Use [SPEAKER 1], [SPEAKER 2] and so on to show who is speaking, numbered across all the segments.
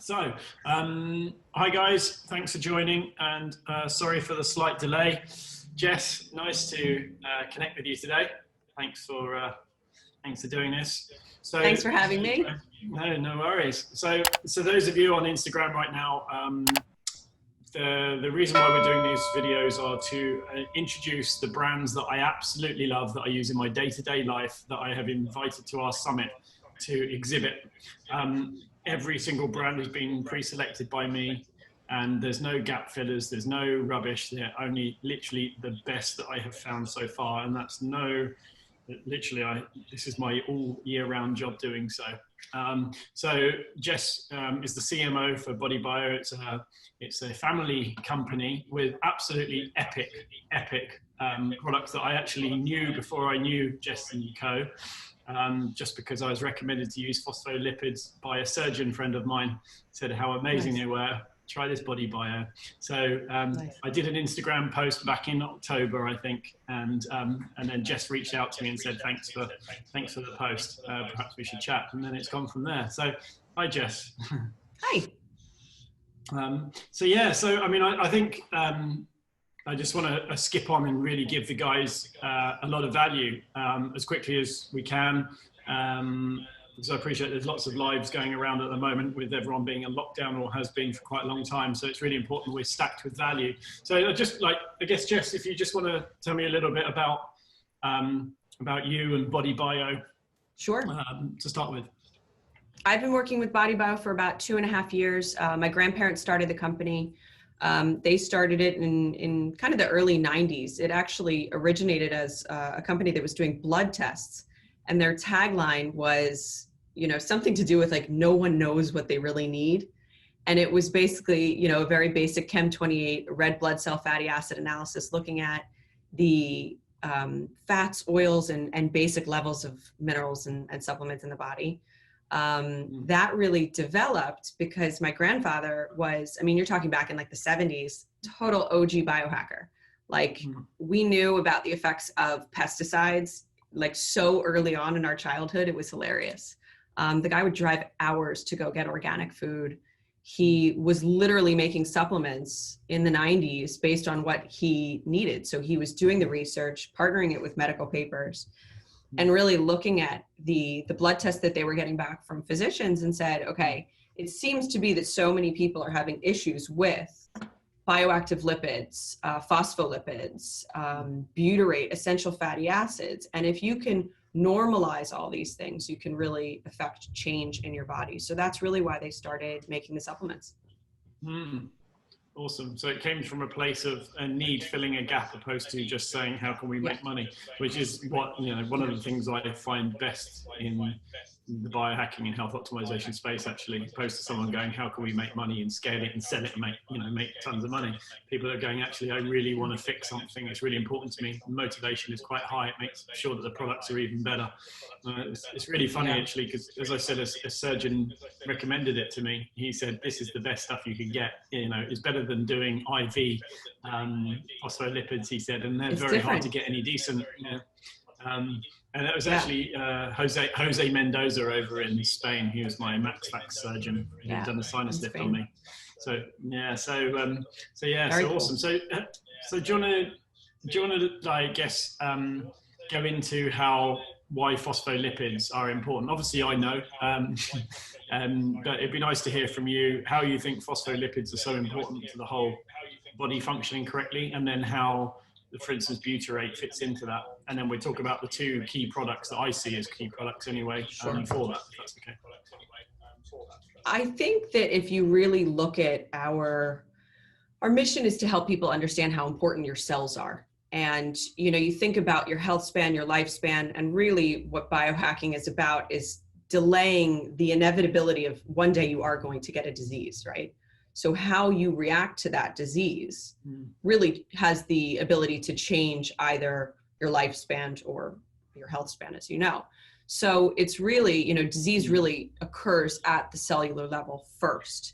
[SPEAKER 1] Hi guys, thanks for joining, and sorry for the slight delay. Jess, nice to connect with you today. Thanks for doing this. So
[SPEAKER 2] thanks for having me.
[SPEAKER 1] No worries. So those of you on Instagram right now, the reason why we're doing these videos are to introduce the brands that I absolutely love, that I use in my day-to-day life, that I have invited to our summit to exhibit. Every single brand has been pre-selected by me, and there's no gap fillers, there's no rubbish. They're only literally the best that I have found so far, and that's this is my all year round job doing so. So Jess is the CMO for BodyBio. It's a family company with absolutely epic products that I actually knew before I knew Jess and Co. Just because I was recommended to use phospholipids by a surgeon friend of mine, said how amazing they were. Try this BodyBio. So I did an Instagram post back in October, I think, and then Jess reached out to me and said thanks for the post. Perhaps we should chat, and then it's gone from there. So hi, Jess.
[SPEAKER 2] Hi.
[SPEAKER 1] So I mean, I think I just want to skip on and really give the guys a lot of value as quickly as we can. Because I appreciate there's lots of lives going around at the moment with everyone being in lockdown, or has been for quite a long time. So it's really important we're stacked with value. So I guess, Jess, if you just want to tell me a little bit about you and BodyBio.
[SPEAKER 2] Sure.
[SPEAKER 1] To start with.
[SPEAKER 2] I've been working with BodyBio for about 2.5 years. My grandparents started the company. They started it in kind of the early 90s. It actually originated as a company that was doing blood tests. And their tagline was, something to do with like, no one knows what they really need. And it was basically, a very basic Chem 28 red blood cell fatty acid analysis, looking at the fats, oils, and basic levels of minerals and supplements in the body. That really developed because my grandfather was, you're talking back in like the 70s, total OG biohacker. Like we knew about the effects of pesticides like so early on in our childhood, it was hilarious. The guy would drive hours to go get organic food. He was literally making supplements in the 90s based on what he needed. So he was doing the research, partnering it with medical papers, and really looking at the blood tests that they were getting back from physicians and said, okay, it seems to be that so many people are having issues with bioactive lipids, phospholipids, butyrate, essential fatty acids. And if you can normalize all these things, you can really affect change in your body. So that's really why they started making the supplements.
[SPEAKER 1] Awesome. So it came from a place of a need filling a gap, opposed to just saying, how can we make money? Which is what, one of the things I find best in the biohacking and health optimization space, actually, opposed to someone going, how can we make money and scale it and sell it and make tons of money? People are going, actually, I really want to fix something. It's really important to me. Motivation is quite high. It makes sure that the products are even better. It's really funny, actually, because as I said, a surgeon recommended it to me. He said, this is the best stuff you can get. It's better than doing IV phospholipids, he said, and they're very hard to get any decent. And that was actually Jose Mendoza over in Spain. He was my max fax surgeon. He'd done a sinus lift on me. So awesome. So do you want to I guess go into why phospholipids are important? Obviously, I know, but it'd be nice to hear from you how you think phospholipids are so important to the whole body functioning correctly, and then how, for instance, butyrate fits into that. And then we talk about the two key products that I see as key products anyway, for that, if that's okay.
[SPEAKER 2] I think that if you really look at our mission is to help people understand how important your cells are. And, you think about your health span, your lifespan, and really what biohacking is about is delaying the inevitability of one day you are going to get a disease, right? So how you react to that disease really has the ability to change either your lifespan or your health span, as you know. So it's really, disease really occurs at the cellular level first.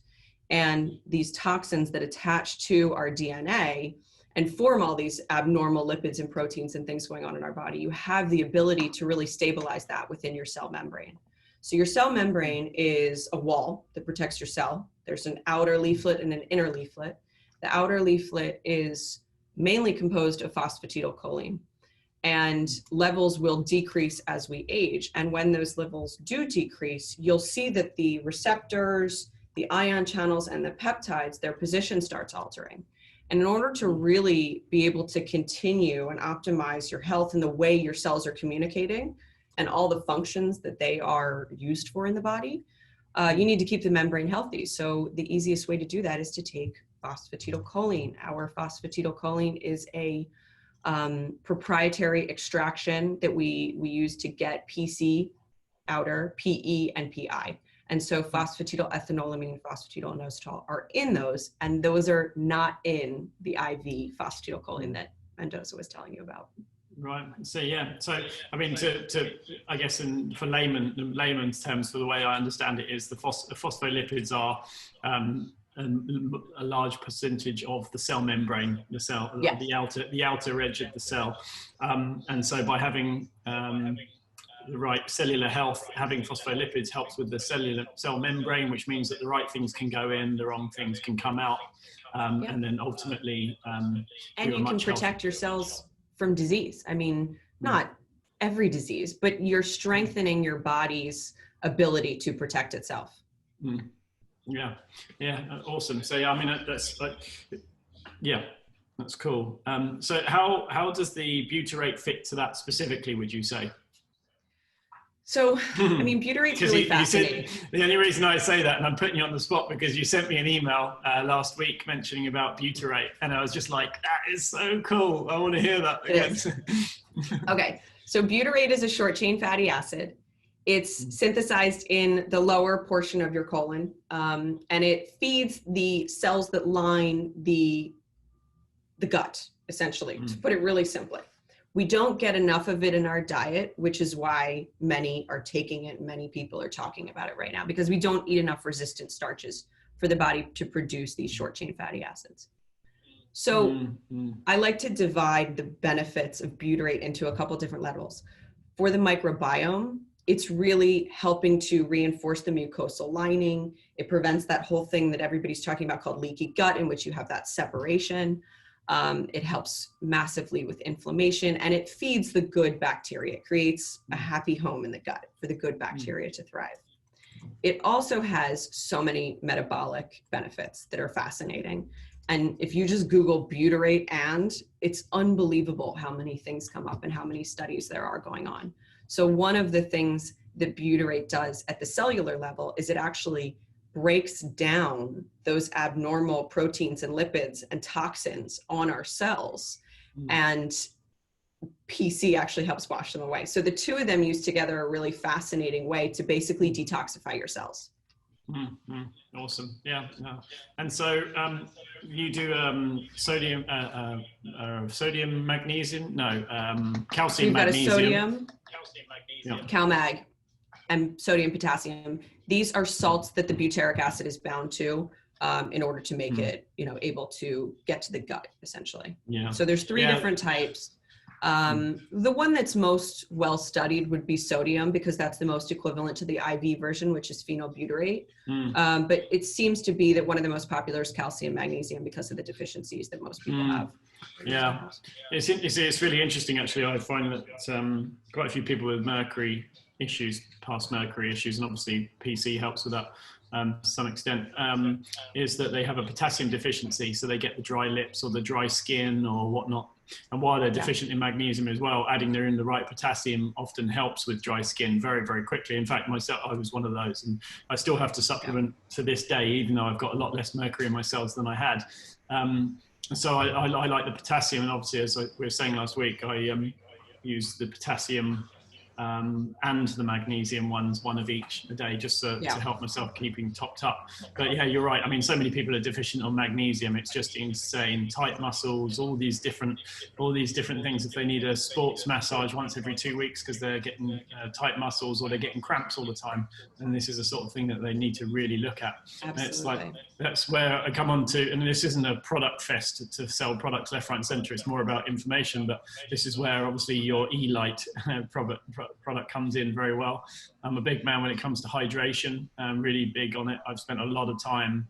[SPEAKER 2] And these toxins that attach to our DNA and form all these abnormal lipids and proteins and things going on in our body, you have the ability to really stabilize that within your cell membrane. So your cell membrane is a wall that protects your cell. There's an outer leaflet and an inner leaflet. The outer leaflet is mainly composed of phosphatidylcholine, and levels will decrease as we age. And when those levels do decrease, you'll see that the receptors, the ion channels, and the peptides, their position starts altering. And in order to really be able to continue and optimize your health and the way your cells are communicating and all the functions that they are used for in the body, you need to keep the membrane healthy. So the easiest way to do that is to take phosphatidylcholine. Our phosphatidylcholine is a proprietary extraction that we use to get PC outer, PE, and PI. And so phosphatidylethanolamine and phosphatidylinositol are in those, and those are not in the IV phosphatidylcholine that Mendoza was telling you about.
[SPEAKER 1] Right. So yeah. So I mean, I guess for layman's terms, for the way I understand it, is the phospholipids are a large percentage of the cell membrane,
[SPEAKER 2] Yes.
[SPEAKER 1] the outer edge of the cell, and so by having the right cellular health, having phospholipids helps with the cell membrane, which means that the right things can go in, the wrong things can come out, and then ultimately
[SPEAKER 2] and you can protect your cells from disease. I mean, not every disease, but you're strengthening your body's ability to protect itself.
[SPEAKER 1] Yeah, awesome. So yeah, I mean, that's that's cool. So how does the butyrate fit to that specifically, would you say?
[SPEAKER 2] So, I mean, Butyrate's really fascinating.
[SPEAKER 1] The only reason I say that, and I'm putting you on the spot, because you sent me an email last week mentioning about Butyrate, and I was just like, that is so cool. I want to hear that again.
[SPEAKER 2] Okay, so Butyrate is a short chain fatty acid. It's synthesized in the lower portion of your colon, and it feeds the cells that line the gut, essentially, to put it really simply. We don't get enough of it in our diet, which is why many are taking it. Many people are talking about it right now, because we don't eat enough resistant starches for the body to produce these short chain fatty acids. So I like to divide the benefits of Butyrate into a couple different levels. For the microbiome, it's really helping to reinforce the mucosal lining. It prevents that whole thing that everybody's talking about called leaky gut, in which you have that separation. It helps massively with inflammation, and it feeds the good bacteria. It creates a happy home in the gut for the good bacteria to thrive. It also has so many metabolic benefits that are fascinating. And if you just Google Butyrate, and it's unbelievable how many things come up and how many studies there are going on. So one of the things that Butyrate does at the cellular level is it actually breaks down those abnormal proteins and lipids and toxins on our cells, and PC actually helps wash them away. So the two of them used together are a really fascinating way to basically detoxify your cells.
[SPEAKER 1] Awesome. Yeah. And so you do sodium, magnesium, calcium,
[SPEAKER 2] We've got
[SPEAKER 1] magnesium.
[SPEAKER 2] a sodium, CalMag, and sodium, potassium. These are salts that the butyric acid is bound to in order to make it, able to get to the gut, essentially. Yeah. So there's three different types. The one that's most well studied would be sodium, because that's the most equivalent to the IV version, which is phenylbutyrate. But it seems to be that one of the most popular is calcium, magnesium, because of the deficiencies that most people have.
[SPEAKER 1] Yeah, it's really interesting, actually. I find that quite a few people with mercury issues, past mercury issues, and obviously PC helps with that to some extent, is that they have a potassium deficiency, so they get the dry lips or the dry skin or whatnot. And while they're deficient in magnesium as well, adding in the right potassium often helps with dry skin very, very quickly. In fact, myself, I was one of those, and I still have to supplement to this day, even though I've got a lot less mercury in my cells than I had. So I like the potassium, and obviously, as we were saying last week, I use the potassium and the magnesium ones, one of each a day, just to help myself keeping topped up. But yeah, you're right. I mean, so many people are deficient on magnesium. It's just insane. Tight muscles, all these different things. If they need a sports massage once every 2 weeks because they're getting tight muscles or they're getting cramps all the time, then this is the sort of thing that they need to really look at. Absolutely. It's like, that's where I come on to, and this isn't a product fest to sell products left, right, and center. It's more about information. But this is where obviously your Elite product comes in very well. I'm a big man when it comes to hydration. I'm really big on it. I've spent a lot of time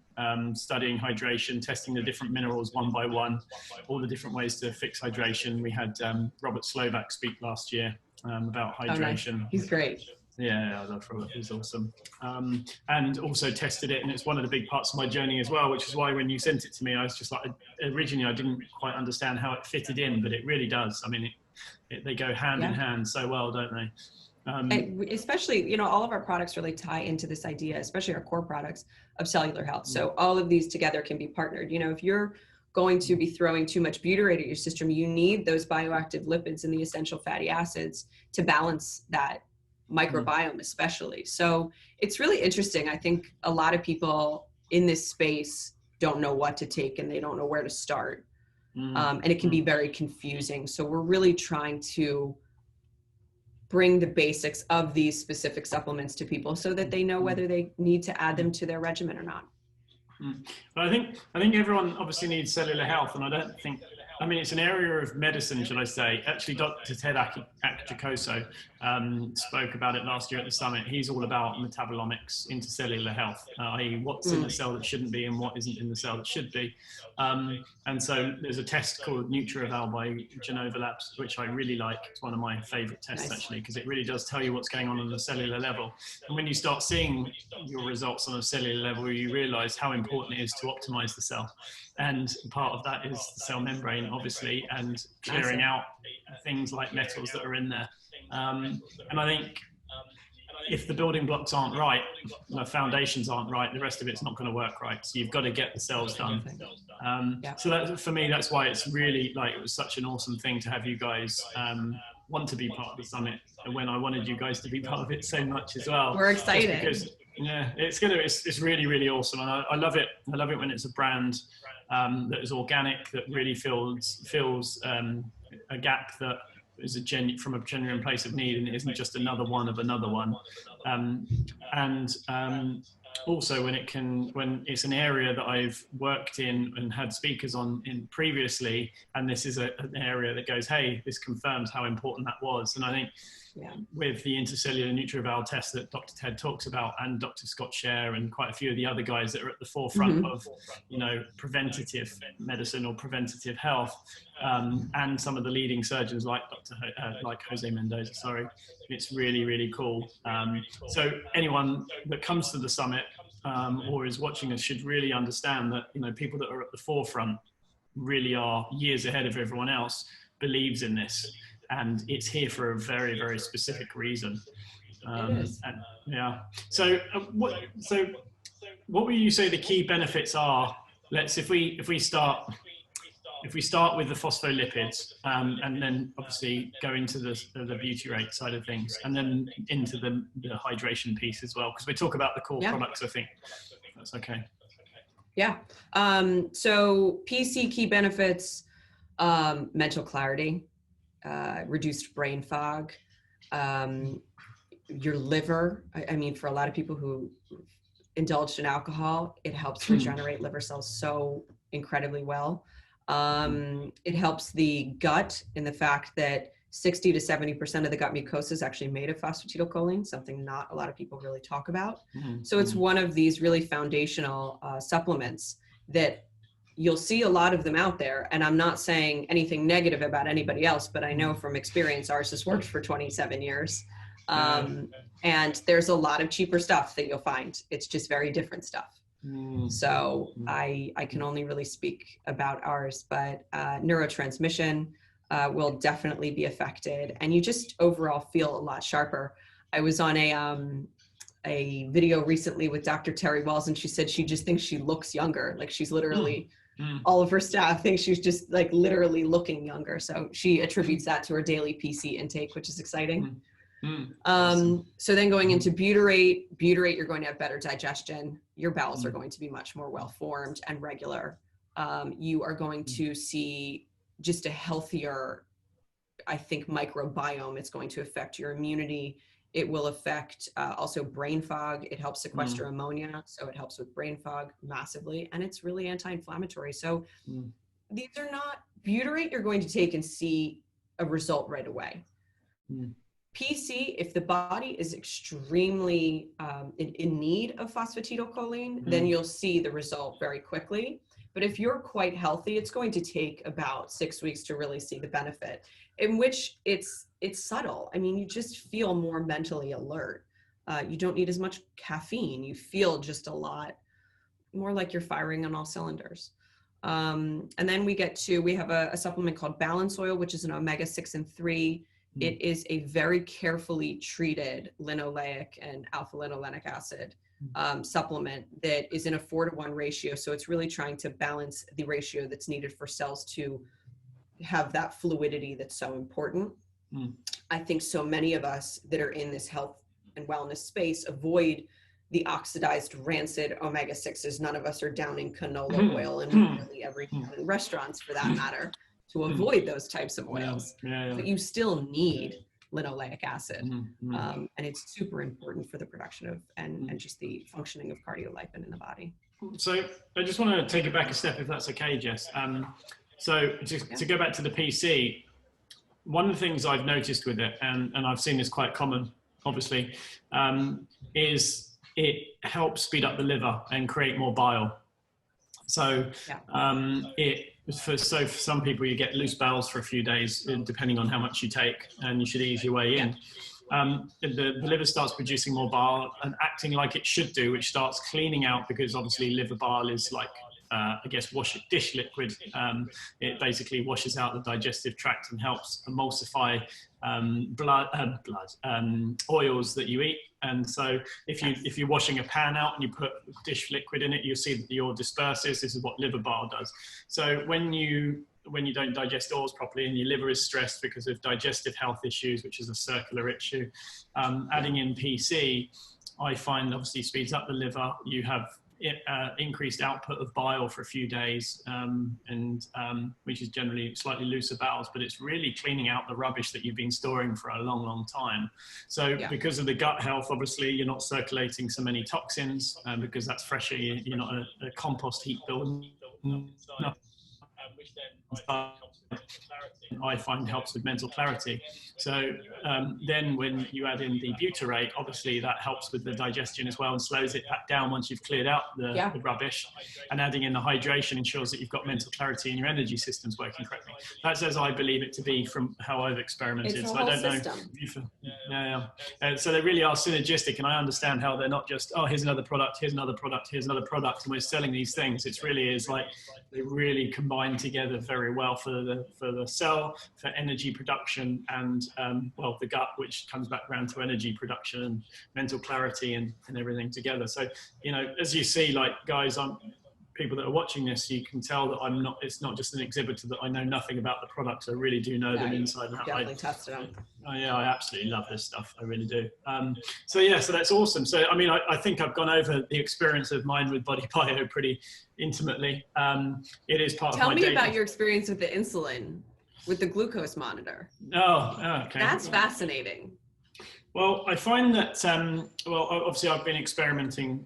[SPEAKER 1] studying hydration, testing the different minerals one by one, all the different ways to fix hydration. We had Robert Slovak speak last year about hydration.
[SPEAKER 2] Oh, nice. He's great.
[SPEAKER 1] Yeah, I love Robert. He's awesome. And also tested it, and it's one of the big parts of my journey as well, which is why when you sent it to me, I was just like, originally I didn't quite understand how it fitted in, but it really does. I mean, they go hand in hand so well, don't they?
[SPEAKER 2] Especially, you know, all of our products really tie into this idea, especially our core products of cellular health. So all of these together can be partnered. You know, if you're going to be throwing too much butyrate at your system, you need those bioactive lipids and the essential fatty acids to balance that microbiome especially. So it's really interesting. I think a lot of people in this space don't know what to take and they don't know where to start. And it can be very confusing. So we're really trying to bring the basics of these specific supplements to people so that they know whether they need to add them to their regimen or not.
[SPEAKER 1] But I think everyone obviously needs cellular health, and I don't think, I mean, it's an area of medicine, should I say. Actually, Dr. Ted Akichikoso spoke about it last year at the summit. He's all about metabolomics into cellular health, i.e. what's in the cell that shouldn't be and what isn't in the cell that should be. And so there's a test called NutriEval by Genova Labs, which I really like. It's one of my favorite tests, actually, because it really does tell you what's going on the cellular level. And when you start seeing your results on a cellular level, you realize how important it is to optimize the cell. And part of that is the cell membrane, obviously, and clearing out things like metals that are in there. And I think if the building blocks aren't right, the foundations aren't right, the rest of it's not going to work right. So you've got to get the cells done. So that, for me, that's why it's really, like, it was such an awesome thing to have you guys want to be part of the summit, and when I wanted you guys to be part of it so much as well.
[SPEAKER 2] We're excited.
[SPEAKER 1] Because, yeah, it's really, really awesome. And I love it. I love it when it's a brand that is organic, that really fills a gap that is from a genuine place of need, and it isn't just another one of another one. Also when it's an area that I've worked in and had speakers on in previously, and this is an area that goes, hey, this confirms how important that was. And I think with the intercellular NutriEval test that Dr. Ted talks about, and Dr. Scott Scher and quite a few of the other guys that are at the forefront of, you know, preventative medicine or preventative health, and some of the leading surgeons like like Jose Mendoza, it's really, really cool. So anyone that comes to the summit or is watching us should really understand that, you know, people that are at the forefront really are years ahead of everyone else, believes in this, and it's here for a very, very specific reason. So what would you say the key benefits are? If we start with the phospholipids, and then obviously go into the butyrate side of things, and then into the hydration piece as well, because we talk about the core products, I think. That's okay.
[SPEAKER 2] Yeah. So PC key benefits, mental clarity, reduced brain fog, your liver. I mean, for a lot of people who indulged in alcohol, it helps regenerate liver cells so incredibly well. It helps the gut in the fact that 60 to 70% of the gut mucosa is actually made of phosphatidylcholine, something not a lot of people really talk about. So it's one of these really foundational supplements that you'll see a lot of them out there. And I'm not saying anything negative about anybody else, but I know from experience, ours has worked for 27 years. And there's a lot of cheaper stuff that you'll find. It's just very different stuff. So I can only really speak about ours, but neurotransmission will definitely be affected, and you just overall feel a lot sharper. I was on a video recently with Dr. Terry Wells, and she said she just thinks she looks younger. Like, she's literally, all of her staff thinks she's just like literally looking younger. So she attributes that to her daily PC intake, which is exciting. So then going into butyrate, you're going to have better digestion. Your bowels are going to be much more well-formed and regular. You are going to see just a healthier, I think, microbiome. It's going to affect your immunity. It will affect also brain fog. It helps sequester ammonia, so it helps with brain fog massively, and it's really anti-inflammatory. So these are not butyrate you're going to take and see a result right away. PC, if the body is extremely in need of phosphatidylcholine, then you'll see the result very quickly. But if you're quite healthy, it's going to take about 6 weeks to really see the benefit, in which it's subtle. I mean, you just feel more mentally alert. You don't need as much caffeine. You feel just a lot more like you're firing on all cylinders. And then we have a supplement called Balance Oil, which is an omega-6 and 3. It is a very carefully treated linoleic and alpha-linolenic acid supplement that is in a 4-to-1 ratio. So it's really trying to balance the ratio that's needed for cells to have that fluidity that's so important. I think so many of us that are in this health and wellness space avoid the oxidized, rancid omega-6s. None of us are downing canola oil and really every time in restaurants, for that matter, to avoid those types of oils. But you still need linoleic acid, and it's super important for the production of and just the functioning of cardiolipin in the body.
[SPEAKER 1] So I just want to take it back a step, if that's okay, Jess. So to go back to the PC, one of the things I've noticed with it, and I've seen this quite common, obviously, is it helps speed up the liver and create more bile. So for some people, you get loose bowels for a few days, depending on how much you take, and you should ease your way in. The liver starts producing more bile and acting like it should do, which starts cleaning out, because obviously liver bile is like, I guess, dish liquid. It basically washes out the digestive tract and helps emulsify oils that you eat. And so if you're washing a pan out and you put dish liquid in it, you'll see that your disperses. This is what liver bile does. So when you don't digest oils properly and your liver is stressed because of digestive health issues, which is a circular issue, adding in PC, I find obviously speeds up the liver. You have increased output of bile for a few days, which is generally slightly looser bowels, but it's really cleaning out the rubbish that you've been storing for a long, long time. So because of the gut health, obviously you're not circulating so many toxins, because that's fresher. You're not a compost heap builder, which then I find helps with mental clarity. So then when you add in the butyrate, obviously that helps with the digestion as well and slows it back down once you've cleared out the rubbish. And adding in the hydration ensures that you've got mental clarity and your energy system's working correctly. That's as I believe it to be from how I've experimented.
[SPEAKER 2] It's
[SPEAKER 1] so
[SPEAKER 2] a whole
[SPEAKER 1] I don't
[SPEAKER 2] system.
[SPEAKER 1] know. So they really are synergistic, and I understand how they're not just, oh, here's another product, here's another product, here's another product, and we're selling these things. It really is like they really combine together very well for the cell, for energy production, and the gut, which comes back around to energy production and mental clarity and everything together. So, as you see, like, guys, people that are watching this, you can tell that it's not just an exhibitor, that I know nothing about the products. I really do know them inside and out.
[SPEAKER 2] Definitely tested them.
[SPEAKER 1] Oh yeah, I absolutely love this stuff. I really do. So that's awesome. So, I mean, I think I've gone over the experience of mine with BodyBio pretty intimately. It is part of my
[SPEAKER 2] Tell me
[SPEAKER 1] daily...
[SPEAKER 2] about your experience with the insulin, with the glucose monitor.
[SPEAKER 1] Oh, okay.
[SPEAKER 2] That's fascinating.
[SPEAKER 1] Well, I find that, obviously I've been experimenting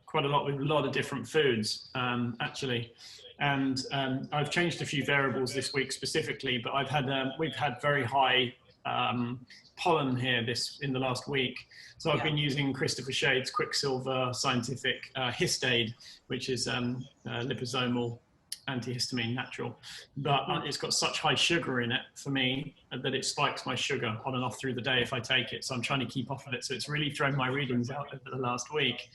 [SPEAKER 1] quite a lot with a lot of different foods, actually. And I've changed a few variables this week specifically, but we've had very high pollen here in the last week. So I've been using Christopher Shade's Quicksilver Scientific Histade, which is liposomal antihistamine, natural, but it's got such high sugar in it for me that it spikes my sugar on and off through the day if I take it. So I'm trying to keep off of it. So it's really thrown my readings out over the last week.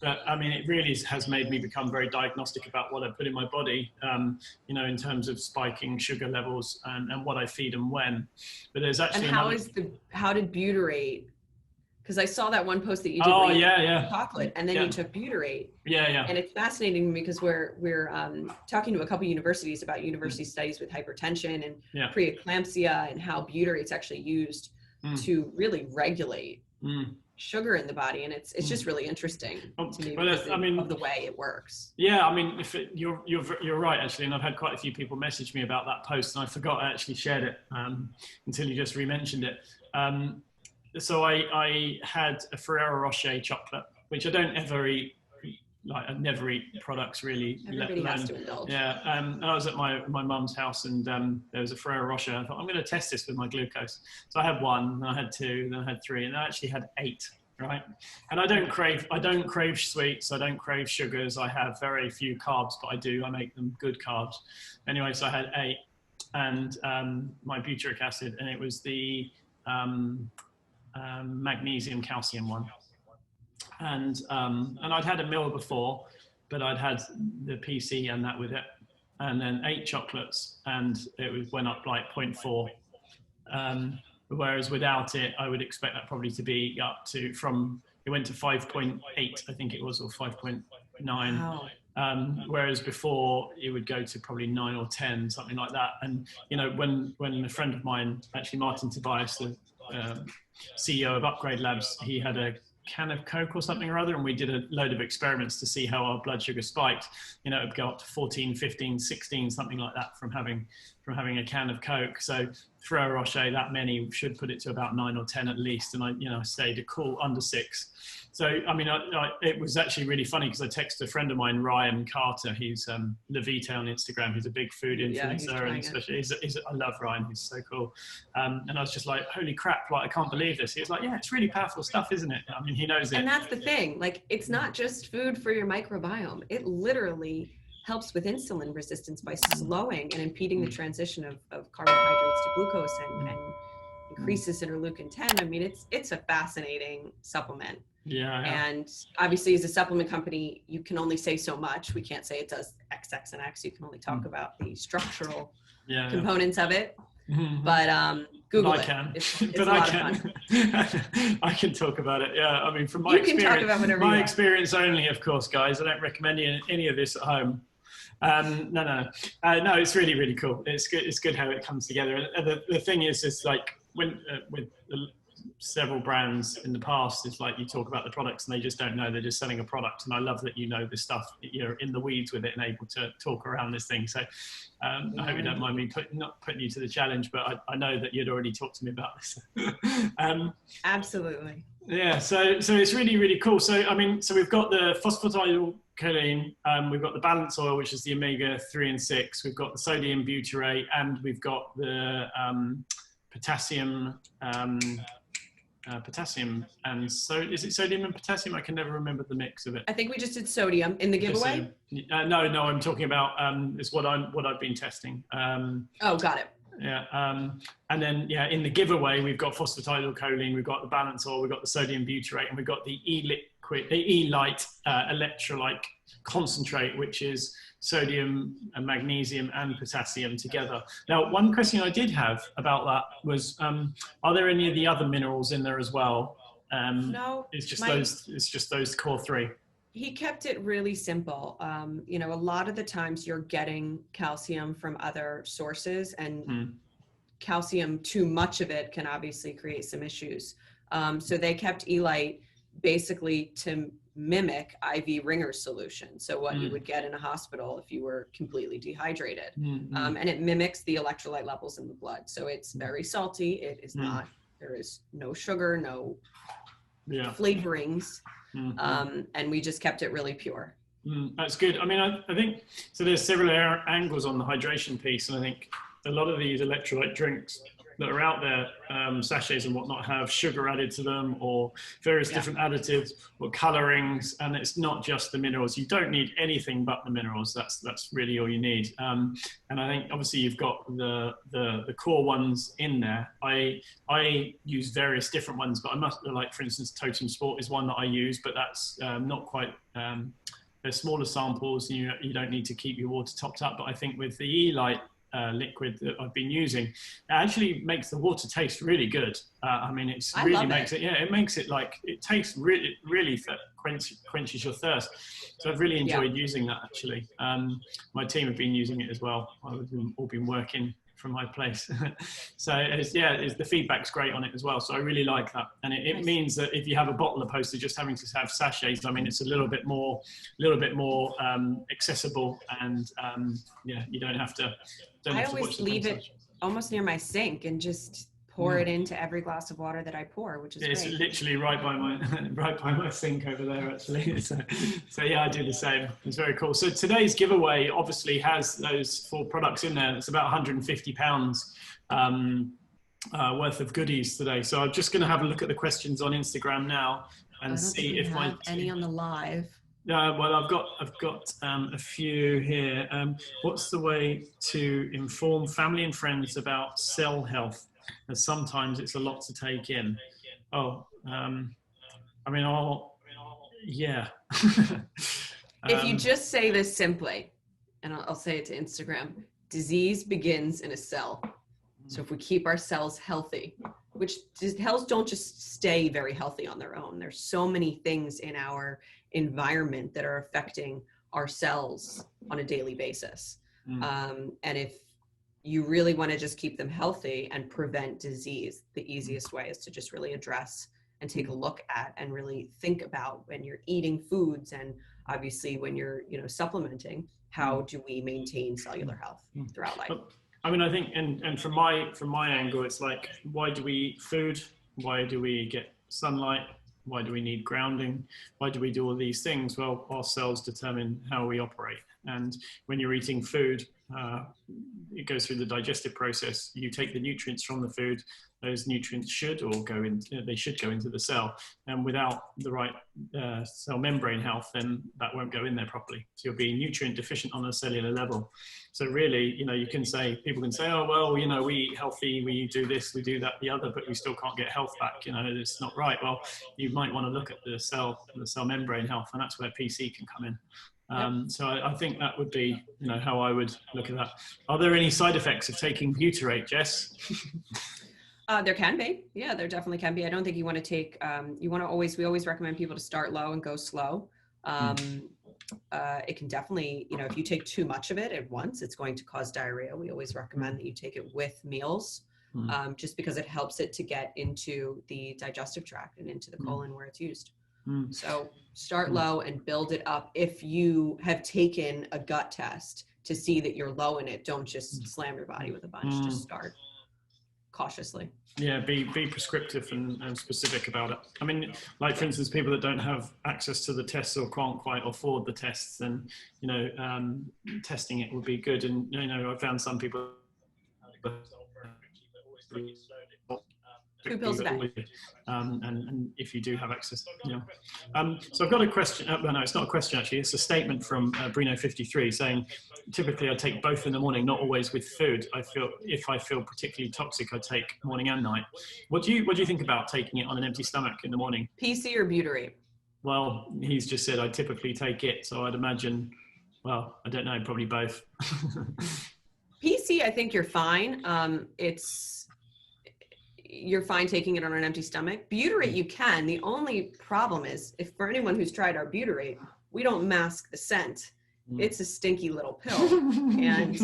[SPEAKER 1] But I mean, it really has made me become very diagnostic about what I put in my body, in terms of spiking sugar levels and what I feed and when. But there's actually
[SPEAKER 2] how did Butyrate? Because I saw that one post that you did. Chocolate, and then you took Butyrate. And it's fascinating because we're talking to a couple universities about university studies with hypertension and preeclampsia, and how Butyrate's actually used to really regulate sugar in the body, and it's just really interesting to me because of the way it works. Yeah, I mean, you're right, actually, and I've had quite a few people message me about that post, and I forgot I actually shared it until you just re-mentioned it. So I had a Ferrero Rocher chocolate, which I don't ever eat
[SPEAKER 1] like I never eat products really.
[SPEAKER 2] Everybody has to indulge.
[SPEAKER 1] Yeah, and I was at my mum's house, and there was a Ferrero Rocher. I thought, I'm going to test this with my glucose. So I had 1, then I had 2, then I had 3, and I actually had 8. Right, and I don't crave sweets. I don't crave sugars. I have very few carbs, but I make them good carbs. Anyway, so I had 8, and my butyric acid, and it was the magnesium calcium one. And I'd had a meal before, but I'd had the PC and that with it, and then 8 chocolates, and it went up like 0.4. Whereas without it, I would expect that probably to be up to it went to 5.8, I think it was, or 5.9. Wow. Whereas before it would go to probably 9 or 10, something like that. And, you know, when a friend of mine, actually Martin Tobias, the CEO of Upgrade Labs, he had a can of Coke or something or other, and we did a load of experiments to see how our blood sugar spiked. You know, it would go up to 14, 15, 16, something like that from having a can of Coke. So Ferrero Rocher, that many should put it to about 9 or 10 at least, and I stayed a cool under 6. So I mean, it was actually really funny because I texted a friend of mine, Ryan Carter. He's Levita on Instagram. He's a big food influencer, and especially I love Ryan. He's so cool. And I was just like, holy crap! Like, I can't believe this. He was like, yeah, it's really powerful stuff, isn't it? I mean, he knows it.
[SPEAKER 2] And that's the thing. Like, it's not just food for your microbiome. It literally helps with insulin resistance by slowing and impeding the transition of carbohydrates to glucose and increases interleukin 10. I mean, it's a fascinating supplement.
[SPEAKER 1] Yeah.
[SPEAKER 2] And obviously, as a supplement company, you can only say so much. We can't say it does X, X, and X. You can only talk about the structural components of it. Mm-hmm. But Google it. It's a lot of fun.
[SPEAKER 1] I can talk about it. Yeah, I mean, from my experience, talk about whatever my experience only, of course, guys. I don't recommend any of this at home. No, it's really, really cool. It's good. It's good how it comes together. And the thing is like when with several brands in the past, it's like you talk about the products and they just don't know, they're just selling a product. And I love that you know this stuff, you're in the weeds with it and able to talk around this thing. So I hope you don't mind me not putting you to the challenge, but I know that you'd already talked to me about this.
[SPEAKER 2] Absolutely.
[SPEAKER 1] Yeah, so it's really, really cool. So I mean, so we've got the phosphatidylcholine, we've got the balance oil, which is the omega-3 and 6, we've got the sodium butyrate, and we've got the potassium and so is it sodium and potassium? I can never remember the mix of it.
[SPEAKER 2] I think we just did sodium in the giveaway.
[SPEAKER 1] No, I'm talking about it's what I've been testing.
[SPEAKER 2] Oh, got it.
[SPEAKER 1] Yeah, and then in the giveaway we've got phosphatidylcholine, we've got the balance oil, we've got the sodium butyrate, and we've got the Electrolyte electrolyte concentrate, which is sodium and magnesium and potassium together. Now, one question I did have about that was, are there any of the other minerals in there as well?
[SPEAKER 2] No,
[SPEAKER 1] it's just those core 3.
[SPEAKER 2] He kept it really simple. You know, a lot of the times you're getting calcium from other sources, and calcium, too much of it can obviously create some issues. So they kept Electrolyte basically to mimic IV ringer solution. So what you would get in a hospital if you were completely dehydrated. And it mimics the electrolyte levels in the blood. So it's very salty. It is not, there is no sugar, no flavorings. And we just kept it really pure.
[SPEAKER 1] That's good. I mean, I think, so there's several angles on the hydration piece. And I think a lot of these electrolyte drinks that are out there, sachets and whatnot, have sugar added to them or various different additives or colorings, and it's not just the minerals. You don't need anything but the minerals. That's really all you need. And I think obviously you've got the core ones in there. I use various different ones, but I must, like for instance, Totem Sport is one that I use, but that's not quite. They're smaller samples. You don't need to keep your water topped up. But I think with the Electrolyte liquid that I've been using, it actually makes the water taste really good. I mean, it makes it like, it tastes really, really quenches your thirst. So I've really enjoyed using that actually. My team have been using it as well. I've all been working from my place. So the feedback's great on it as well. So I really like that. And it means that if you have a bottle opposed to just having to have sachets, I mean, it's a little bit more accessible, and you don't have to.
[SPEAKER 2] I always leave it almost near my sink and just pour it into every glass of water that I pour, which is
[SPEAKER 1] it's
[SPEAKER 2] great.
[SPEAKER 1] literally right by my right by my sink over there, actually. So yeah, I do the same. It's very cool. So today's giveaway obviously has those 4 products in there. It's about £150 worth of goodies today. So I'm just going to have a look at the questions on Instagram now and see if I have
[SPEAKER 2] any on the live.
[SPEAKER 1] Well, I've got a few here. What's the way to inform family and friends about cell health? As sometimes it's a lot to take in. Oh, yeah.
[SPEAKER 2] If you just say this simply, and I'll say it to Instagram, disease begins in a cell. So if we keep our cells healthy, which cells don't just stay very healthy on their own. There's so many things in our environment that are affecting our cells on a daily basis. And if you really want to just keep them healthy and prevent disease, the easiest way is to just really address and take a look at and really think about when you're eating foods, and obviously when you're supplementing, how do we maintain cellular health throughout life?
[SPEAKER 1] I mean, I think, and from my angle, it's like, why do we eat food? Why do we get sunlight? Why do we need grounding? Why do we do all these things? Well, our cells determine how we operate. And when you're eating food, it goes through the digestive process. You take the nutrients from the food. Those nutrients should go into the cell. And without the right cell membrane health, then that won't go in there properly. So you'll be nutrient deficient on a cellular level. So really, people can say, oh, well, we eat healthy, we do this, we do that, the other, but we still can't get health back. It's not right. Well, you might want to look at the cell membrane health, and that's where PC can come in. So I think that would be, how I would look at that. Are there any side effects of taking Butyrate, Jess?
[SPEAKER 2] There can be. Yeah, there definitely can be. I don't think you want to take, we always recommend people to start low and go slow. It can definitely, if you take too much of it at once, it's going to cause diarrhea. We always recommend that you take it with meals, just because it helps it to get into the digestive tract and into the colon where it's used. So start low and build it up. If you have taken a gut test to see that you're low in it, don't just slam your body with a bunch. Just start cautiously.
[SPEAKER 1] Yeah, be prescriptive and specific about it. I mean, like for instance, people that don't have access to the tests or can't quite afford the tests, then testing it would be good. And I found some people
[SPEAKER 2] 2 pills a day.
[SPEAKER 1] And if you do have access, so I've got a question. No, it's not a question actually. It's a statement from Brino53 saying, typically I take both in the morning, not always with food. If I feel particularly toxic, I take morning and night. What do you think about taking it on an empty stomach in the morning? PC
[SPEAKER 2] or Butyrate?
[SPEAKER 1] Well, he's just said I typically take it, so I'd imagine. Well, I don't know, probably both.
[SPEAKER 2] PC, I think you're fine. You're fine taking it on an empty stomach. Butyrate, you can. The only problem is, if for anyone who's tried our Butyrate, we don't mask the scent. It's a stinky little pill. And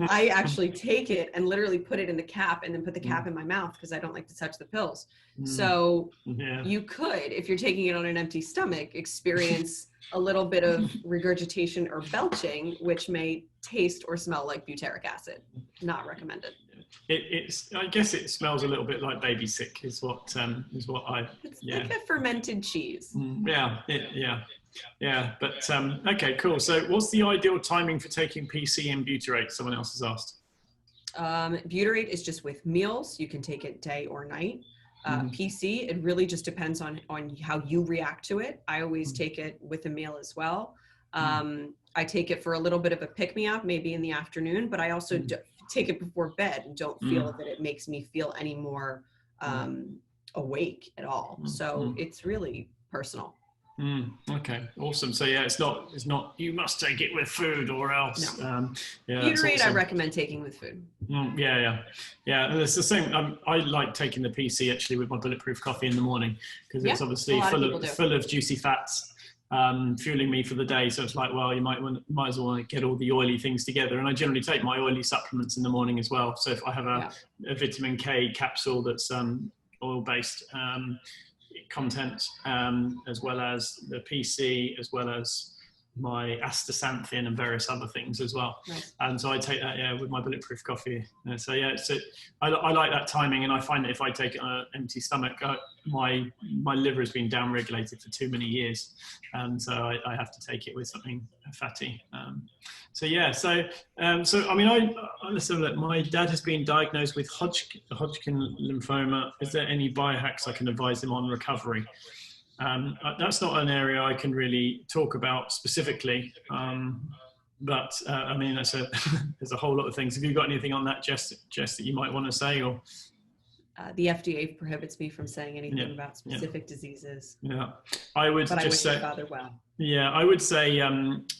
[SPEAKER 2] I actually take it and literally put it in the cap and then put the cap in my mouth because I don't like to touch the pills. So you could, if you're taking it on an empty stomach, experience a little bit of regurgitation or belching, which may taste or smell like butyric acid. Not recommended.
[SPEAKER 1] I guess it smells a little bit like baby sick is what I.
[SPEAKER 2] It's like a fermented cheese.
[SPEAKER 1] Yeah. But okay, cool. So what's the ideal timing for taking PC and Butyrate? Someone else has asked.
[SPEAKER 2] Butyrate is just with meals. You can take it day or night. PC, it really just depends on how you react to it. I always take it with a meal as well. I take it for a little bit of a pick-me-up, maybe in the afternoon, but I also take it before bed and don't feel that it makes me feel any more awake at all. So it's really personal.
[SPEAKER 1] Okay, awesome. So yeah, it's not you must take it with food or else.
[SPEAKER 2] No.
[SPEAKER 1] Butyrate,
[SPEAKER 2] awesome. I recommend taking with food.
[SPEAKER 1] Yeah. It's the same. I like taking the PC actually with my Bulletproof coffee in the morning because it's obviously full of juicy fats, fueling me for the day. So it's like, well, you might as well get all the oily things together. And I generally take my oily supplements in the morning as well. So if I have a vitamin K capsule that's oil-based content, as well as the PC, as well as my astaxanthin and various other things as well.
[SPEAKER 2] Nice.
[SPEAKER 1] And so I take that with my Bulletproof coffee. So I like that timing, and I find that if I take it on an empty stomach, my liver has been down-regulated for too many years, and so I have to take it with something fatty. I mean, listen, look, my dad has been diagnosed with Hodgkin lymphoma. Is there any biohacks I can advise him on recovery? That's not an area I can really talk about specifically, but I mean, there's a whole lot of things. Have you got anything on that, Jess, that you might want to say? Or
[SPEAKER 2] the FDA prohibits me from saying anything about specific diseases.
[SPEAKER 1] Yeah, I would just say,
[SPEAKER 2] father well.
[SPEAKER 1] Yeah, I would say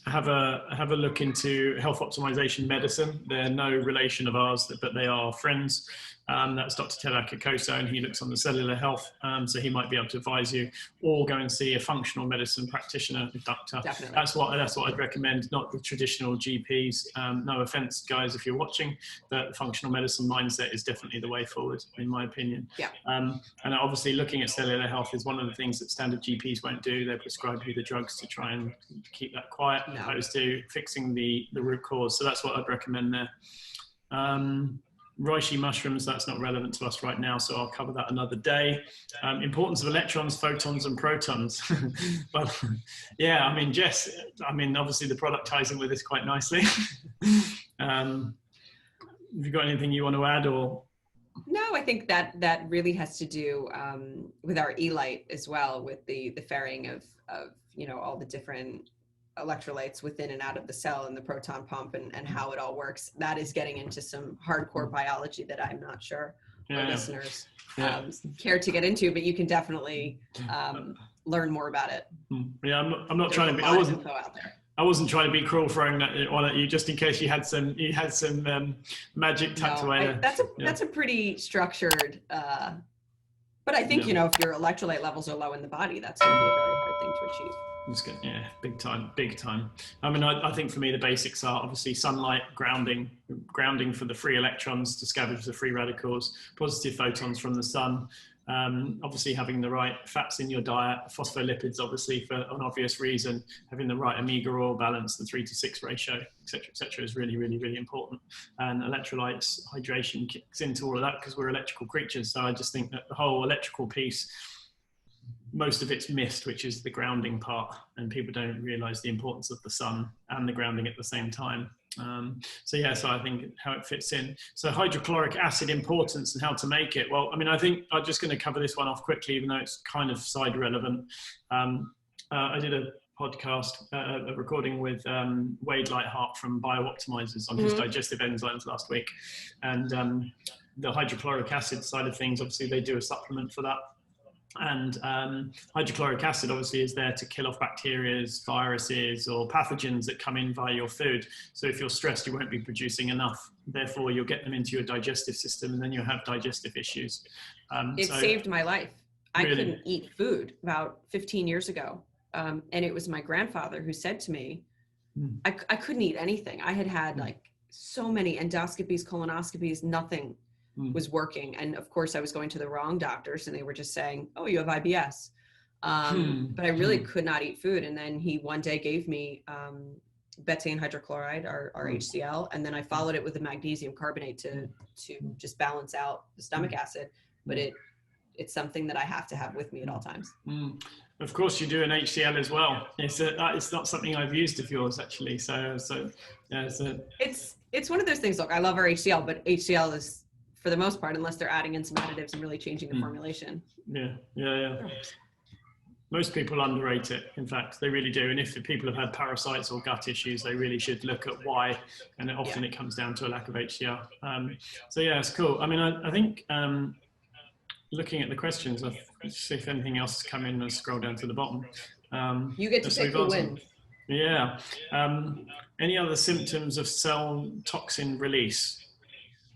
[SPEAKER 1] have a look into Health Optimisation medicine. They're no relation of ours, but they are friends. That's Dr. Ted Akakoso, and he looks on the cellular health, so he might be able to advise you. Or go and see a functional medicine practitioner, doctor. Definitely. That's what I'd recommend, not the traditional GPs. No offense, guys, if you're watching, but the functional medicine mindset is definitely the way forward, in my opinion.
[SPEAKER 2] Yeah.
[SPEAKER 1] And obviously, looking at cellular health is one of the things that standard GPs won't do. They prescribe you the drugs to try and keep that quiet, as opposed to fixing the root cause. So that's what I'd recommend there. Reishi mushrooms, that's not relevant to us right now, so I'll cover that another day. Importance of electrons, photons, and protons. But yeah, I mean, Jess, obviously the product ties in with this quite nicely. Have you got anything you want to add, or?
[SPEAKER 2] No, I think that really has to do with our Electrolyte as well, with the ferrying of all the different electrolytes within and out of the cell and the proton pump and how it all works. That is getting into some hardcore biology that I'm not sure our listeners care to get into, but you can definitely learn more about it.
[SPEAKER 1] Yeah, I'm not trying to be. I wasn't trying to be cruel throwing that on at you, just in case you had some magic tucked away.
[SPEAKER 2] That's a pretty structured. But I think if your electrolyte levels are low in the body, that's going to be a very hard thing to achieve.
[SPEAKER 1] It's good. Yeah, big time. I mean, I think for me, the basics are obviously sunlight, grounding for the free electrons to scavenge the free radicals, positive photons from the sun. Obviously having the right fats in your diet, phospholipids, obviously for an obvious reason, having the right omega oil balance, the 3:6 ratio, et cetera, is really, really, really important. And electrolytes, hydration kicks into all of that because we're electrical creatures. So I just think that the whole electrical piece, most of it's missed, which is the grounding part, and people don't realize the importance of the sun and the grounding at the same time. So I think how it fits in. So hydrochloric acid importance and how to make it. Well, I mean, I think I'm just going to cover this one off quickly, even though it's kind of side relevant. I did a podcast, a recording with Wade Lightheart from Optimise on his digestive enzymes last week. And the hydrochloric acid side of things, obviously they do a supplement for that. And hydrochloric acid obviously is there to kill off bacteria, viruses, or pathogens that come in via your food. So if you're stressed, you won't be producing enough. Therefore, you'll get them into your digestive system, and then you'll have digestive issues. It
[SPEAKER 2] saved my life. I couldn't eat food about 15 years ago. And it was my grandfather who said to me, I couldn't eat anything. I had like so many endoscopies, colonoscopies, nothing was working. And of course I was going to the wrong doctors, and they were just saying, oh, you have IBS. But I really could not eat food. And then he one day gave me betaine hydrochloride, our HCl. And then I followed it with a magnesium carbonate to just balance out the stomach acid. But it's something that I have to have with me at all times.
[SPEAKER 1] Of course, you do an HCl as well. It's not something I've used of yours, actually. It's
[SPEAKER 2] one of those things. Look, I love our HCl, but HCl is, for the most part, unless they're adding in some additives and really changing the formulation.
[SPEAKER 1] Yeah. Most people underrate it. In fact, they really do. And if people have had parasites or gut issues, they really should look at why. And often it comes down to a lack of HCl. It's cool. I mean, I think looking at the questions, let's see if anything else has come in. Let's scroll down to the bottom.
[SPEAKER 2] You get to pick who wins.
[SPEAKER 1] Yeah. Any other symptoms of cell toxin release?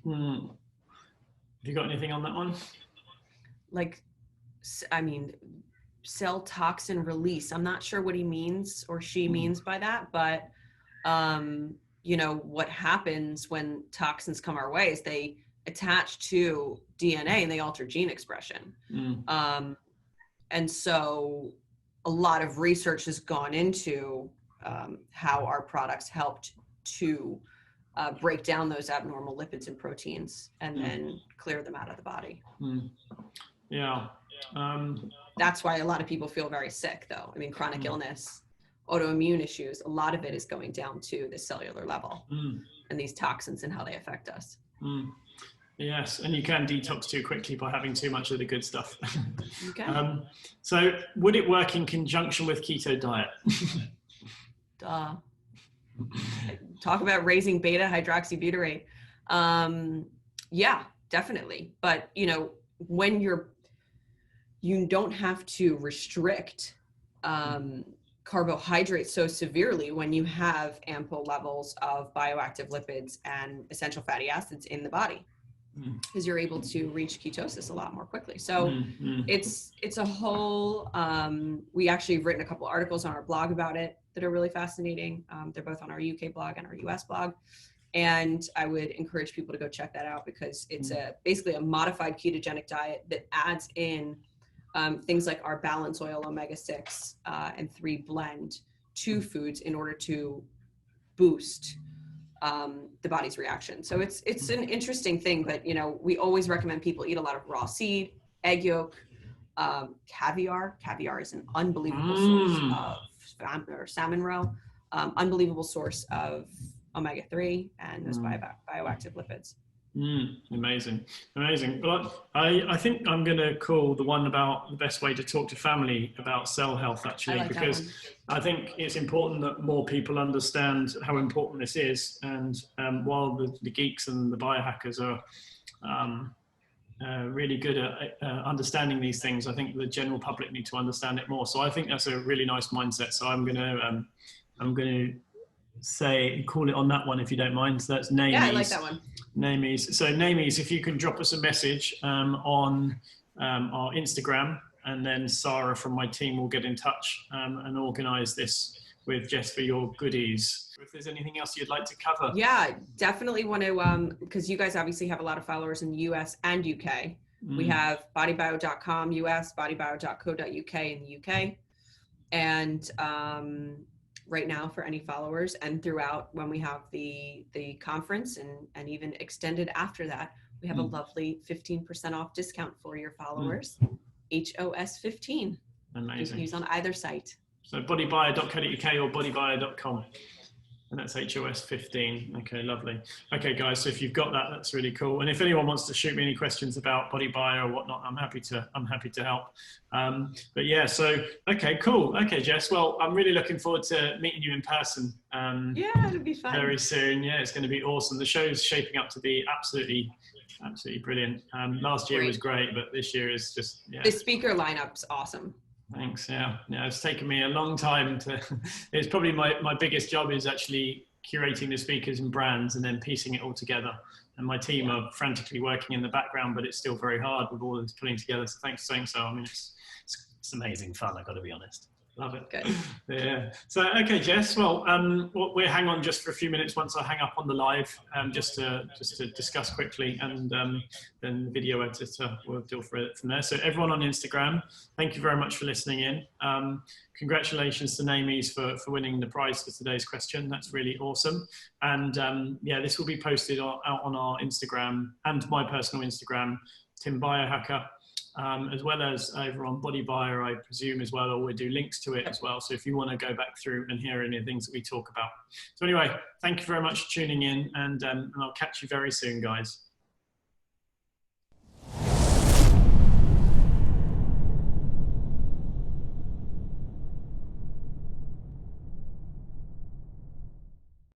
[SPEAKER 1] Have you got anything on that one?
[SPEAKER 2] Cell toxin release. I'm not sure what he means or she means by that, but what happens when toxins come our way is they attach to DNA and they alter gene expression. And so a lot of research has gone into how our products helped to break down those abnormal lipids and proteins and then clear them out of the body.
[SPEAKER 1] Yeah.
[SPEAKER 2] That's why a lot of people feel very sick, though. I mean, chronic illness, autoimmune issues, a lot of it is going down to the cellular level and these toxins and how they affect us.
[SPEAKER 1] Yes, and you can detox too quickly by having too much of the good stuff.
[SPEAKER 2] You can.
[SPEAKER 1] So would it work in conjunction with keto diet?
[SPEAKER 2] Duh. Talk about raising beta hydroxybutyrate. Yeah, definitely. But, you know, when you don't have to restrict carbohydrates so severely when you have ample levels of bioactive lipids and essential fatty acids in the body, because you're able to reach ketosis a lot more quickly. So it's a whole, we actually have written a couple articles on our blog about it that are really fascinating. They're both on our UK blog and our US blog. And I would encourage people to go check that out, because it's basically a modified ketogenic diet that adds in things like our balance oil omega-6 and 3 blend to foods in order to boost the body's reaction. So it's an interesting thing, but you know, we always recommend people eat a lot of raw seed, egg yolk, caviar. Caviar is an unbelievable source of salmon roe, unbelievable source of omega-3 and those bioactive lipids.
[SPEAKER 1] Amazing. But I think I'm going to call the one about the best way to talk to family about cell health, actually, because I think it's important that more people understand how important this is. And while the geeks and the biohackers are really good at understanding these things, I think the general public need to understand it more. So I think that's a really nice mindset. So I'm going to call it on that one, if you don't mind. So that's Namies.
[SPEAKER 2] Yeah, I like that one.
[SPEAKER 1] Namies. So Namies, if you can drop us a message on our Instagram, and then Sarah from my team will get in touch and organize this with Jess for your goodies. If there's anything else you'd like to cover.
[SPEAKER 2] Yeah, definitely want to, because you guys obviously have a lot of followers in the US and UK. We have bodybio.com US, bodybio.co.uk in the UK. And right now, for any followers and throughout when we have the conference and even extended after that, we have a lovely 15% off discount for your followers. HOS 15.
[SPEAKER 1] Amazing.
[SPEAKER 2] You can use on either site.
[SPEAKER 1] So bodybio.co.uk or bodybio.com. And that's HOS 15. Okay, lovely. Okay, guys, so if you've got that, that's really cool. And if anyone wants to shoot me any questions about BodyBio or whatnot, I'm happy to help. But yeah, so, okay, cool. Okay, Jess, well, I'm really looking forward to meeting you in person.
[SPEAKER 2] Yeah, it'll be fun.
[SPEAKER 1] Very soon. Yeah, it's going to be awesome. The show's shaping up to be absolutely brilliant. Last year was great, but this year is just, yeah.
[SPEAKER 2] The speaker lineup's awesome.
[SPEAKER 1] Thanks. Yeah, it's taken me a long time to, it's probably my biggest job is actually curating the speakers and brands and then piecing it all together. And my team are frantically working in the background, but it's still very hard with all this putting together. So thanks for saying so. I mean, it's amazing fun, I've got to be honest. Love it.
[SPEAKER 2] Good.
[SPEAKER 1] Yeah. So, okay, Jess, well, we'll hang on just for a few minutes once I hang up on the live, just to discuss quickly, and then the video editor will deal for it from there. So everyone on Instagram, thank you very much for listening in. Congratulations to Namies for winning the prize for today's question. That's really awesome. And yeah, this will be posted out on our Instagram and my personal Instagram, Tim Biohacker. As well as over on BodyBio, I presume as well, or we'll do links to it as well. So if you want to go back through and hear any of the things that we talk about. So anyway, thank you very much for tuning in, and I'll catch you very soon, guys.